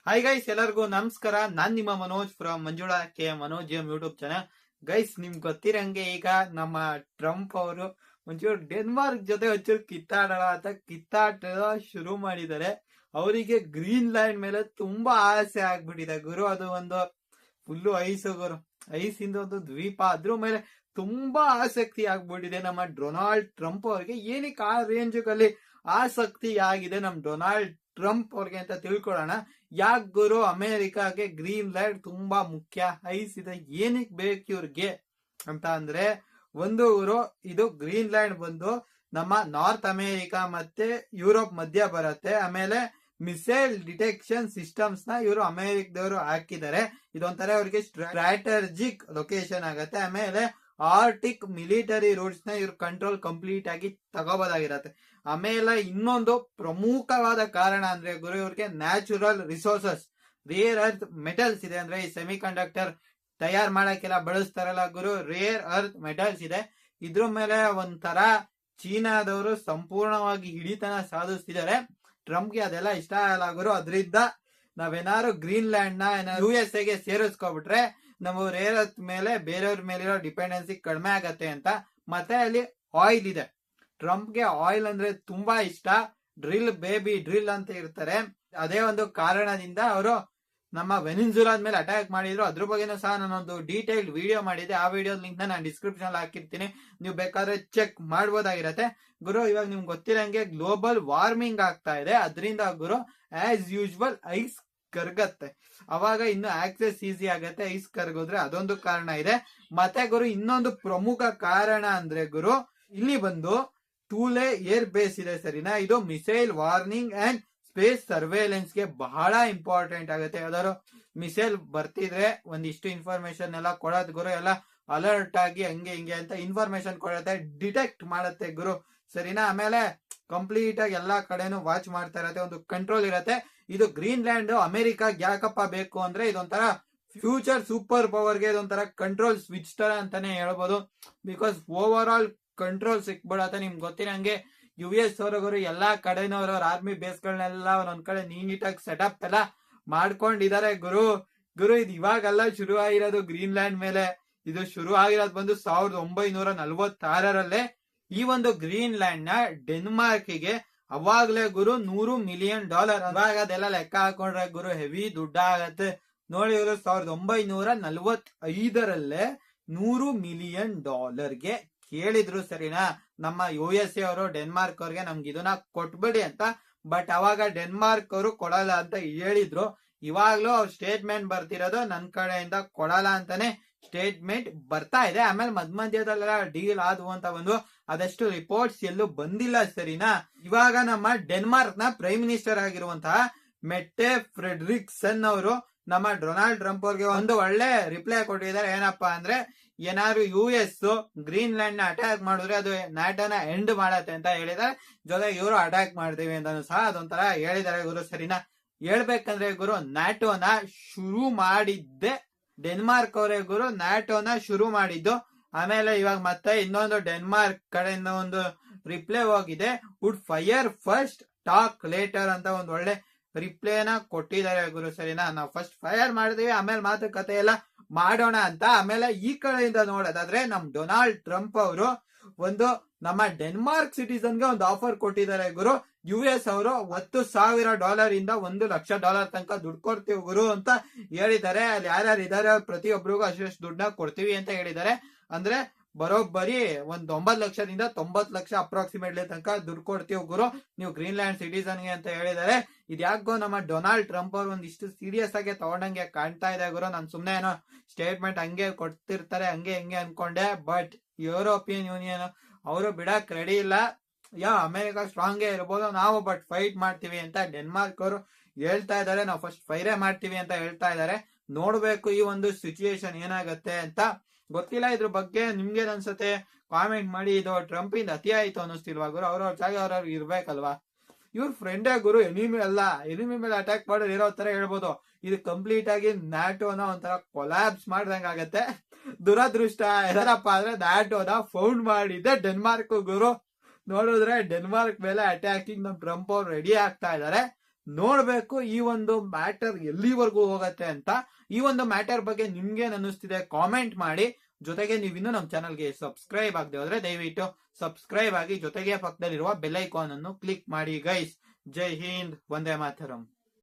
Hi guys, ಎಲ್ಲರಿಗೂ ನಮಸ್ಕಾರ. ನಾನ್ ನಿಮ್ಮ Manoj from Manjula K Manoj YouTube channel. Guys, ನಿಮ್ಗೆ ಗೊತ್ತಿರಂಗೆ ಈಗ ನಮ್ಮ ಟ್ರಂಪ್ ಅವರು ಒಂಚೂರು ಡೆನ್ಮಾರ್ಕ್ ಜೊತೆ ಒಂಚೂರು ಕಿತ್ತಾಡೋಣ ಅಂತ ಕಿತ್ತಾಟ ಶುರು ಮಾಡಿದ್ದಾರೆ. ಅವರಿಗೆ ಗ್ರೀನ್ ಲ್ಯಾಂಡ್ ಮೇಲೆ ತುಂಬಾ ಆಸೆ ಆಗ್ಬಿಟ್ಟಿದೆ ಗುರು. ಅದು ಒಂದು ಫುಲ್ಲು ಐಸು ಗುರು, ಐಸಿಂದ ಒಂದು ದ್ವೀಪ, ಅದ್ರ ಮೇಲೆ ತುಂಬಾ ಆಸಕ್ತಿ ಆಗ್ಬಿಟ್ಟಿದೆ ನಮ್ಮ ಡೊನಾಲ್ಡ್ ಟ್ರಂಪ್ ಅವ್ರಿಗೆ. ಏನಕ್ಕೆ ಆ ರೇಂಜ್ಗಳಲ್ಲಿ ಆಸಕ್ತಿ ಆಗಿದೆ ನಮ್ ಡೊನಾಲ್ಡ್ ಟ್ರಂಪ್ ಅವ್ರಿಗೆ ಅಂತ ತಿಳ್ಕೊಳ್ಳೋಣ. ಯಾಕೆ ಗುರು ಅಮೆರಿಕಾಗೆ ಗ್ರೀನ್ ಲ್ಯಾಂಡ್ ತುಂಬಾ ಮುಖ್ಯ, ಐಸ್ ಇದೆ, ಏನಕ್ಕೆ ಬೇಕು ಇವ್ರಿಗೆ ಅಂತ ಅಂದ್ರೆ, ಒಂದು ಗುರು ಇದು ಗ್ರೀನ್ ಲ್ಯಾಂಡ್ ಬಂದು ನಮ್ಮ ನಾರ್ತ್ ಅಮೆರಿಕಾ ಮತ್ತೆ ಯುರೋಪ್ ಮಧ್ಯ ಬರುತ್ತೆ. ಆಮೇಲೆ ಮಿಸೈಲ್ ಡಿಟೆಕ್ಷನ್ ಸಿಸ್ಟಮ್ಸ್ ನ ಇವರು ಅಮೆರಿಕದವರು ಹಾಕಿದ್ದಾರೆ. ಇದೊಂಥರ ಅವ್ರಿಗೆ ಸ್ಟ್ರಾಟಜಿಕ್ ಲೊಕೇಶನ್ ಆಗತ್ತೆ. ಆಮೇಲೆ ಆರ್ಟಿಕ್ ಮಿಲಿಟರಿ ರೂಟ್ಸ್ ನ ಇವ್ರ ಕಂಟ್ರೋಲ್ ಕಂಪ್ಲೀಟ್ ಆಗಿ ತಗೋಬೋದಾಗಿರತ್ತೆ. ಆಮೇಲೆ ಇನ್ನೊಂದು ಪ್ರಮುಖವಾದ ಕಾರಣ ಅಂದ್ರೆ ಗುರು, ಇವ್ರಿಗೆ natural resources, rare earth metals ಇದೆ. ಅಂದ್ರೆ ಈ ಸೆಮಿ ಕಂಡಕ್ಟರ್ ತಯಾರು ಮಾಡಕ್ಕೆಲ್ಲ ಬಳಸ್ತಾರಲ್ಲ ಗುರು, ರೇರ್ ಅರ್ತ್ ಮೆಟಲ್ಸ್ ಇದೆ. ಇದ್ರ ಮೇಲೆ ಒಂಥರ ಚೀನಾದವರು ಸಂಪೂರ್ಣವಾಗಿ ಹಿಡಿತನ ಸಾಧಿಸ್ತಿದ್ದಾರೆ. ಟ್ರಂಪ್ಗೆ ಅದೆಲ್ಲ ಇಷ್ಟ ಆಗಲ್ಲ ಗುರು. ಅದರಿಂದ ನಾವೇನಾದ್ರು ಗ್ರೀನ್ ಲ್ಯಾಂಡ್ ನ USA ಗೆ ಸೇರಿಸ್ಕೊಬಿಟ್ರೆ ನಮ್ಮ ರೇರ್ ಅರ್ತ್ ಮೇಲೆ ಬೇರೆಯವ್ರ ಮೇಲಿರೋ ಡಿಪೆಂಡೆನ್ಸಿ ಕಡಿಮೆ ಆಗತ್ತೆ ಅಂತ. ಮತ್ತೆ ಅಲ್ಲಿ ಆಯಿಲ್ ಇದೆ. ಟ್ರಂಪ್ಗೆ ಆಯಿಲ್ ಅಂದ್ರೆ ತುಂಬಾ ಇಷ್ಟ. ಡ್ರಿಲ್ ಬೇಬಿ ಡ್ರಿಲ್ ಅಂತ ಇರ್ತಾರೆ. ಅದೇ ಒಂದು ಕಾರಣದಿಂದ ಅವರು ನಮ್ಮ ವೆನಿನ್ಜುಲಾದ ಮೇಲೆ ಅಟ್ಯಾಕ್ ಮಾಡಿದ್ರು. ಅದ್ರ ಬಗ್ಗೆನೂ ಸಹ ನಾನೊಂದು ಡೀಟೇಲ್ಡ್ ವಿಡಿಯೋ ಮಾಡಿದೆ. ಆ ವಿಡಿಯೋ ಲಿಂಕ್ ನಾನು ಡಿಸ್ಕ್ರಿಪ್ಷನ್ ಹಾಕಿರ್ತೀನಿ, ನೀವು ಬೇಕಾದ್ರೆ ಚೆಕ್ ಮಾಡ್ಬೋದಾಗಿರತ್ತೆ ಗುರು. ಇವಾಗ ನಿಮ್ಗೆ ಗೊತ್ತಿರಂಗೆ ಗ್ಲೋಬಲ್ ವಾರ್ಮಿಂಗ್ ಆಗ್ತಾ ಇದೆ. ಅದರಿಂದ ಗುರು ಆಸ್ ಯೂಶುವಲ್ ಐಸ್ ಕರ್ಗತ್ತೆ. ಅವಾಗ ಇನ್ನು ಆಕ್ಸೆಸ್ ಈಸಿ ಆಗತ್ತೆ. ಐಸ್ ಕರ್ಗೋದ್ರೆ ಅದೊಂದು ಕಾರಣ ಇದೆ. ಮತ್ತೆ ಗುರು ಇನ್ನೊಂದು ಪ್ರಮುಖ ಕಾರಣ ಅಂದ್ರೆ ಗುರು, ಇಲ್ಲಿ ಬಂದು ಟೂಲೆ ಏರ್ ಬೇಸ್ ಇದೆ ಸರಿನಾ. ಇದು missile warning and space surveillance ಗೆ ಬಹಳ ಇಂಪಾರ್ಟೆಂಟ್ ಆಗುತ್ತೆ. ಯಾವ್ದಾದ್ರು ಮಿಸೈಲ್ ಬರ್ತಿದ್ರೆ ಒಂದಿಷ್ಟು ಇನ್ಫಾರ್ಮೇಶನ್ ಎಲ್ಲ ಕೊಡೋದ್ ಗುರು, ಎಲ್ಲ ಅಲರ್ಟ್ ಆಗಿ ಹಂಗೆ ಹಿಂಗೆ ಅಂತ ಇನ್ಫಾರ್ಮೇಶನ್ ಕೊಡುತ್ತೆ, ಡಿಟೆಕ್ಟ್ ಮಾಡುತ್ತೆ ಗುರು ಸರಿನಾ. ಆಮೇಲೆ ಕಂಪ್ಲೀಟ್ ಆಗಿ ಎಲ್ಲಾ ಕಡೆನೂ ವಾಚ್ ಮಾಡ್ತಾ ಇರತ್ತೆ, ಒಂದು ಕಂಟ್ರೋಲ್ ಇರತ್ತೆ. ಇದು ಗ್ರೀನ್ ಲ್ಯಾಂಡ್ ಅಮೆರಿಕಾಗ್ ಯಾಕಪ್ಪ ಬೇಕು ಅಂದ್ರೆ, ಇದೊಂಥರ ಫ್ಯೂಚರ್ ಸೂಪರ್ ಪವರ್ ಗೆ ಇದೊಂಥರ ಕಂಟ್ರೋಲ್ ಸ್ವಿಚ್ ತರ ಅಂತಾನೆ ಹೇಳ್ಬೋದು. ಬಿಕಾಸ್ ಓವರ್ ಆಲ್ ಕಂಟ್ರೋಲ್ ಸಿಕ್ಬಿಡತ್ತೆ. ನಿಮ್ಗೆ ಗೊತ್ತಿರಂಗೆ US ಅವರವರು ಎಲ್ಲಾ ಕಡೆನವ್ರವ್ರ ಆರ್ಮಿ ಬೇಸ್ ಗಳನ್ನೆಲ್ಲ ಒಂದೊಂದ್ ಕಡೆ ನೀಟಾಗಿ ಸೆಟಪ್ ಎಲ್ಲ ಮಾಡ್ಕೊಂಡಿದ್ದಾರೆ ಗುರು. ಇದು ಇವಾಗೆಲ್ಲ ಶುರು ಆಗಿರೋದು ಗ್ರೀನ್ ಲ್ಯಾಂಡ್ ಮೇಲೆ. ಇದು ಶುರು ಆಗಿರೋದು ಬಂದು 1946 ಈ ಒಂದು ಗ್ರೀನ್ ಲ್ಯಾಂಡ್ ನ ಡೆನ್ಮಾರ್ಕ್ ಗೆ ಅವಾಗ್ಲೇ ಗುರು $100 ಮಿಲಿಯನ್. ಅವಾಗ ಅದೆಲ್ಲ ಲೆಕ್ಕ ಹಾಕೊಂಡ್ರೆ ಗುರು ಹೆವಿ ದುಡ್ಡ ಆಗತ್ತೆ ನೋಡಿ. ಇವರು 1945 $100 ಮಿಲಿಯನ್ ಗೆ ಕೇಳಿದ್ರು ಸರಿನಾ ನಮ್ಮ USA ಅವರು ಡೆನ್ಮಾರ್ಕ್ ಅವ್ರಿಗೆ, ನಮ್ಗೆ ಇದನ್ನ ಕೊಟ್ಬಿಡಿ ಅಂತ. ಬಟ್ ಅವಾಗ ಡೆನ್ಮಾರ್ಕ್ ಅವರು ಕೊಡಲ್ಲ ಅಂತ ಹೇಳಿದ್ರು. ಇವಾಗ್ಲೂ ಅವ್ರ ಸ್ಟೇಟ್ಮೆಂಟ್ ಬರ್ತಿರೋದು ನನ್ ಕಡೆಯಿಂದ ಕೊಡಲ್ಲ ಅಂತಾನೆ ಸ್ಟೇಟ್ಮೆಂಟ್ ಬರ್ತಾ ಇದೆ. ಆಮೇಲೆ ಮಧ್ಯದಲ್ಲೆಲ್ಲ ಡೀಲ್ ಆದ್ವು ಅಂತ ಬಂದು ಅದಷ್ಟು ರಿಪೋರ್ಟ್ಸ್ ಎಲ್ಲೂ ಬಂದಿಲ್ಲ ಸರಿನಾ. ಇವಾಗ ನಮ್ಮ ಡೆನ್ಮಾರ್ಕ್ ನ ಪ್ರೈಮ್ ಮಿನಿಸ್ಟರ್ ಆಗಿರುವಂತಹ ಮೆಟ್ಟೆ ಫ್ರೆಡ್ರಿಕ್ಸನ್ ಅವರು ನಮ್ಮ ಡೊನಾಲ್ಡ್ ಟ್ರಂಪ್ ಅವ್ರಿಗೆ ಒಂದು ಒಳ್ಳೆ ರಿಪ್ಲೈ ಕೊಟ್ಟಿದ್ದಾರೆ. ಏನಪ್ಪಾ ಅಂದ್ರೆ, ಏನಾದ್ರು US ಗ್ರೀನ್ ಲ್ಯಾಂಡ್ ನ ಅಟ್ಯಾಕ್ ಮಾಡಿದ್ರೆ ಅದು ನ್ಯಾಟೋನ ಎಂಡ್ ಮಾಡತ್ತೆ ಅಂತ ಹೇಳಿದ್ದಾರೆ. ಜೊತೆಗೆ ಇವರು ಅಟ್ಯಾಕ್ ಮಾಡ್ತೀವಿ ಅಂತ ಸಹ ಅದೊಂಥರ ಹೇಳಿದ್ದಾರೆ ಗುರು ಸರಿನಾ. ಹೇಳ್ಬೇಕಂದ್ರೆ ಗುರು, ನ್ಯಾಟೋನ ಶುರು ಮಾಡಿದ್ದೆ ಡೆನ್ಮಾರ್ಕ್ ಅವರೇ ಗುರು. ನ್ಯಾಟೋನ ಶುರು ಮಾಡಿದ್ದು. ಆಮೇಲೆ ಇವಾಗ ಮತ್ತೆ ಇನ್ನೊಂದು ಡೆನ್ಮಾರ್ಕ್ ಕಡೆಯಿಂದ ಒಂದು ರಿಪ್ಲೈ ಹೋಗಿದೆ. Would fire first talk later ಅಂತ ಒಂದು ಒಳ್ಳೆ ರಿಪ್ಲೈನ ಕೊಟ್ಟಿದ್ದಾರೆ ಗುರು ಸರಿನಾ. ನಾವು ಫಸ್ಟ್ ಫೈರ್ ಮಾಡಿದೀವಿ, ಆಮೇಲೆ ಮಾತುಕತೆ ಎಲ್ಲ ಮಾಡೋಣ ಅಂತ. ಆಮೇಲೆ ಈ ಕಡೆಯಿಂದ ನೋಡೋದಾದ್ರೆ ನಮ್ ಡೊನಾಲ್ಡ್ ಟ್ರಂಪ್ ಅವರು ಒಂದು ನಮ್ಮ ಡೆನ್ಮಾರ್ಕ್ ಸಿಟಿಸನ್ಗೆ ಒಂದು ಆಫರ್ ಕೊಟ್ಟಿದ್ದಾರೆ ಗುರು. US ಅವರು $10,000 ಇಂದ $1,00,000 ತನಕ ದುಡ್ಡು ಕೊಡ್ತೀವಿ ಗುರು ಅಂತ ಹೇಳಿದ್ದಾರೆ. ಅಲ್ಲಿ ಯಾರ್ಯಾರು ಇದಾರೆ ಪ್ರತಿಯೊಬ್ಬರಿಗೂ ಅಷ್ಟು ದುಡ್ಡನ್ನ ಕೊಡ್ತೀವಿ ಅಂತ ಹೇಳಿದ್ದಾರೆ. ಅಂದ್ರೆ ಬರೋಬ್ಬರಿ ಒಂದ್ 9 ಲಕ್ಷದಿಂದ 90 ಲಕ್ಷ ಅಪ್ರಾಕ್ಸಿಮೇಟ್ಲಿ ತನಕ ದುಡ್ಡು ಕೊಡ್ತೀವಿ ಗುರು ನೀವು ಗ್ರೀನ್ ಲ್ಯಾಂಡ್ ಸಿಟಿಸನ್ಗೆ ಅಂತ ಹೇಳಿದ್ದಾರೆ. ಇದ್ಯಾಕೋ ನಮ್ಮ ಡೊನಾಲ್ಡ್ ಟ್ರಂಪ್ ಅವ್ರು ಒಂದಿಷ್ಟು ಸೀರಿಯಸ್ ಆಗಿ ತಗೊಂಡಂಗೆ ಕಾಣ್ತಾ ಇದೆ ಗುರು. ನಾನು ಸುಮ್ನೆ ಏನೋ ಸ್ಟೇಟ್ಮೆಂಟ್ ಹಂಗೆ ಕೊಡ್ತಿರ್ತಾರೆ ಹಂಗೆ ಹಿಂಗೆ ಅನ್ಕೊಂಡೆ. ಬಟ್ ಯುರೋಪಿಯನ್ ಯೂನಿಯನ್ ಅವರು ಬಿಡಕ್ ರೆಡಿ ಇಲ್ಲ. ಅಮೆರಿಕ ಸ್ಟ್ರಾಂಗೇ ಇರ್ಬೋದು ನಾವು, ಬಟ್ ಫೈಟ್ ಮಾಡ್ತೀವಿ ಅಂತ ಡೆನ್ಮಾರ್ಕ್ ಅವರು ಹೇಳ್ತಾ ಇದ್ದಾರೆ. ನಾವು ಫಸ್ಟ್ ಫೈರೇ ಮಾಡ್ತೀವಿ ಅಂತ ಹೇಳ್ತಾ ಇದ್ದಾರೆ. ನೋಡ್ಬೇಕು ಈ ಒಂದು ಸಿಚುಯೇಷನ್ ಏನಾಗತ್ತೆ ಅಂತ. ಗೊತ್ತಿಲ್ಲ ಇದ್ರ ಬಗ್ಗೆ ನಿಮ್ಗೇನ್ ಅನ್ಸುತ್ತೆ ಕಾಮೆಂಟ್ ಮಾಡಿ. ಇದು ಟ್ರಂಪ್ ಇಂದ ಅತಿ ಆಯ್ತು ಅನ್ನಿಸ್ತಿಲ್ವಾ ಗುರು? ಅವ್ರವ್ರ ಜಾಗ ಅವ್ರವ್ರು ಇರ್ಬೇಕಲ್ವಾ? ಇವ್ರ ಫ್ರೆಂಡೇ ಗುರು, ಎನಿಮಿ ಅಲ್ಲ. ಎನಿಮಿ ಮೇಲೆ ಅಟ್ಯಾಕ್ ಮಾಡೋರು ಇರೋ ತರ ಹೇಳ್ಬೋದು. ಇದು ಕಂಪ್ಲೀಟ್ ಆಗಿ ನ್ಯಾಟೋನ ಒಂಥರ ಕೊಲಾಬ್ಸ್ ಮಾಡ್ದಂಗ ಆಗತ್ತೆ. ದುರದೃಷ್ಟ ಏನಪ್ಪ ಅಂದ್ರೆ ನ್ಯಾಟೋನ ಫೌಂಡ್ ಮಾಡಿದ್ದೆ ಡೆನ್ಮಾರ್ಕ್ ಗುರು. ನೋಡಿದ್ರೆ ಡೆನ್ಮಾರ್ಕ್ ಮೇಲೆ ಅಟ್ಯಾಕಿಂಗ್ ನಮ್ ಟ್ರಂಪ್ ಅವ್ರು ರೆಡಿ ಆಗ್ತಾ ಇದಾರೆ. ನೋಡ್ಬೇಕು ಈ ಒಂದು ಮ್ಯಾಟರ್ ಎಲ್ಲಿವರೆಗೂ ಹೋಗತ್ತೆ ಅಂತ. ಈ ಒಂದು ಮ್ಯಾಟರ್ ಬಗ್ಗೆ ನಿಮ್ಗೇನ್ ಅನ್ನಿಸ್ತಿದೆ ಕಾಮೆಂಟ್ ಮಾಡಿ. ಜೊತೆಗೆ ನೀವು ಇನ್ನೂ ನಮ್ಮ ಚಾನಲ್ಗೆ ಸಬ್ಸ್ಕ್ರೈಬ್ ಆಗದೆ ಹೋದ್ರೆ ದಯವಿಟ್ಟು ಸಬ್ಸ್ಕ್ರೈಬ್ ಆಗಿ, ಜೊತೆಗೆ ಪಕ್ಕದಲ್ಲಿರುವ ಬೆಲ್ ಐಕಾನ್ ಅನ್ನು ಕ್ಲಿಕ್ ಮಾಡಿ ಗೈಸ್. ಜೈ ಹಿಂದ್, ವಂದೇ ಮಾತರಂ.